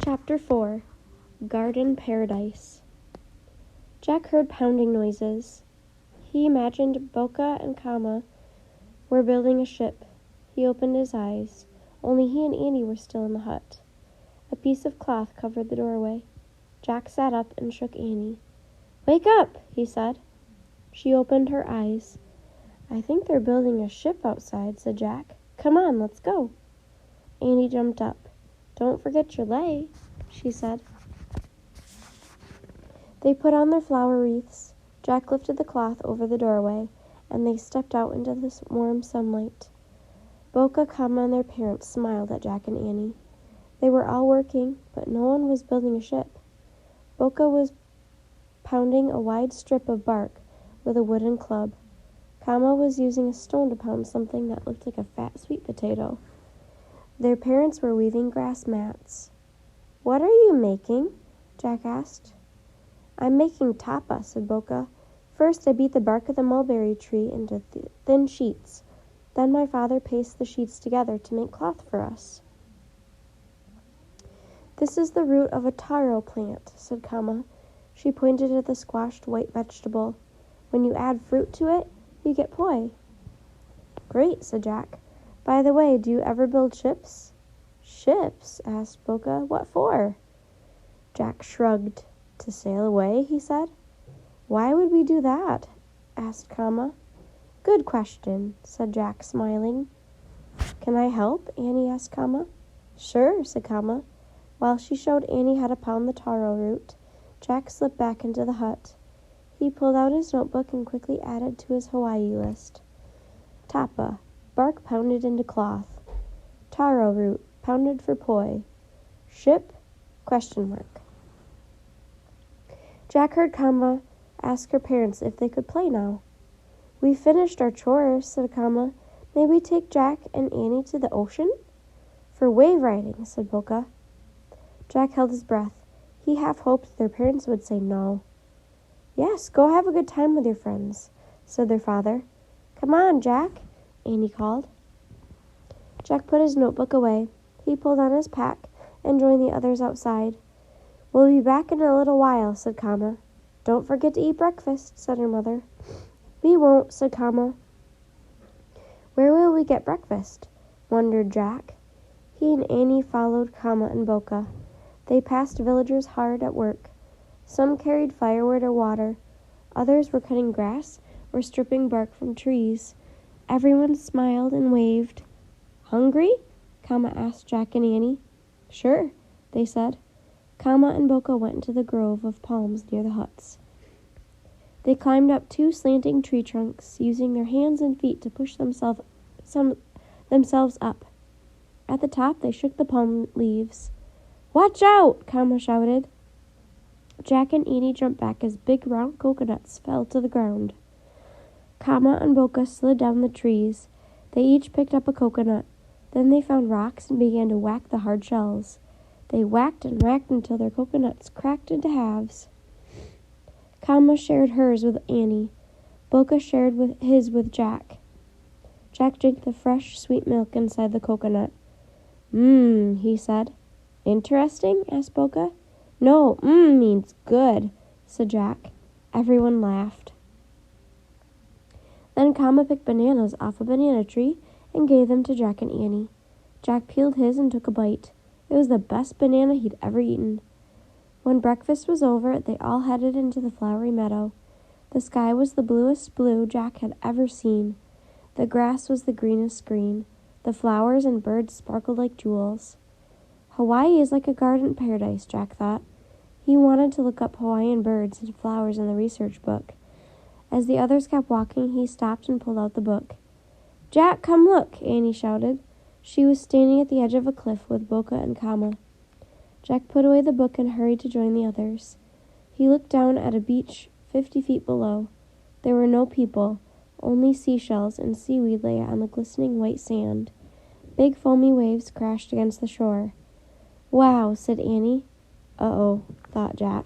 Chapter 4 Garden Paradise. Jack heard pounding noises. He imagined Boca and Kama were building a ship. He opened his eyes. Only he and Annie were still in the hut. A piece of cloth covered the doorway. Jack sat up and shook Annie. "Wake up," he said. She opened her eyes. "I think they're building a ship outside," said Jack. "Come on, let's go." Annie jumped up. "Don't forget your lei," she said. They put on their flower wreaths. Jack lifted the cloth over the doorway, and they stepped out into the warm sunlight. Boca, Kama, and their parents smiled at Jack and Annie. They were all working, but no one was building a ship. Boca was pounding a wide strip of bark with a wooden club. Kama was using a stone to pound something that looked like a fat sweet potato. Their parents were weaving grass mats. "What are you making?" Jack asked. "I'm making tapa," said Boca. "First I beat the bark of the mulberry tree into thin sheets. Then my father pastes the sheets together to make cloth for us." "This is the root of a taro plant," said Kama. She pointed at the squashed white vegetable. "When you add fruit to it, you get poi." "Great," said Jack. "By the way, do you ever build ships?" "Ships?" asked Boca. "What for?" Jack shrugged. "To sail away," he said. "Why would we do that?" asked Kama. "Good question," said Jack, smiling. "Can I help?" Annie asked Kama. "Sure," said Kama. While she showed Annie how to pound the taro root, Jack slipped back into the hut. He pulled out his notebook and quickly added to his Hawaii list. Tapa, bark pounded into cloth. Taro root, pounded for poi. Ship? ? Jack heard Kama ask her parents if they could play now. "We finished our chores," said Kama. "May we take Jack and Annie to the ocean?" "For wave riding," said Boca. Jack held his breath. He half hoped their parents would say no. "Yes, go have a good time with your friends," said their father. "Come on, Jack," Annie called. Jack put his notebook away. He pulled on his pack and joined the others outside. "We'll be back in a little while," said Kama. "Don't forget to eat breakfast," said her mother. "We won't," said Kama. "Where will we get breakfast?" wondered Jack. He and Annie followed Kama and Boca. They passed villagers hard at work. Some carried firewood or water. Others were cutting grass or stripping bark from trees. Everyone smiled and waved. "Hungry?" Kama asked Jack and Annie. "Sure," they said. Kama and Boca went into the grove of palms near the huts. They climbed up 2 slanting tree trunks, using their hands and feet to push themselves up. At the top, they shook the palm leaves. "Watch out!" Kama shouted. Jack and Annie jumped back as big round coconuts fell to the ground. Kama and Boca slid down the trees. They each picked up a coconut. Then they found rocks and began to whack the hard shells. They whacked and whacked until their coconuts cracked into halves. Kama shared hers with Annie. Boca shared his with Jack. Jack drank the fresh, sweet milk inside the coconut. He said. "Interesting?" asked Boca. "No, means good," said Jack. Everyone laughed. Then Kama picked bananas off a banana tree and gave them to Jack and Annie. Jack peeled his and took a bite. It was the best banana he'd ever eaten. When breakfast was over, they all headed into the flowery meadow. The sky was the bluest blue Jack had ever seen. The grass was the greenest green. The flowers and birds sparkled like jewels. Hawaii is like a garden paradise, Jack thought. He wanted to look up Hawaiian birds and flowers in the research book. As the others kept walking, he stopped and pulled out the book. "Jack, come look," Annie shouted. She was standing at the edge of a cliff with Boca and Kama. Jack put away the book and hurried to join the others. He looked down at a beach 50 feet below. There were no people. Only seashells and seaweed lay on the glistening white sand. Big foamy waves crashed against the shore. "Wow," said Annie. "Uh-oh," thought Jack.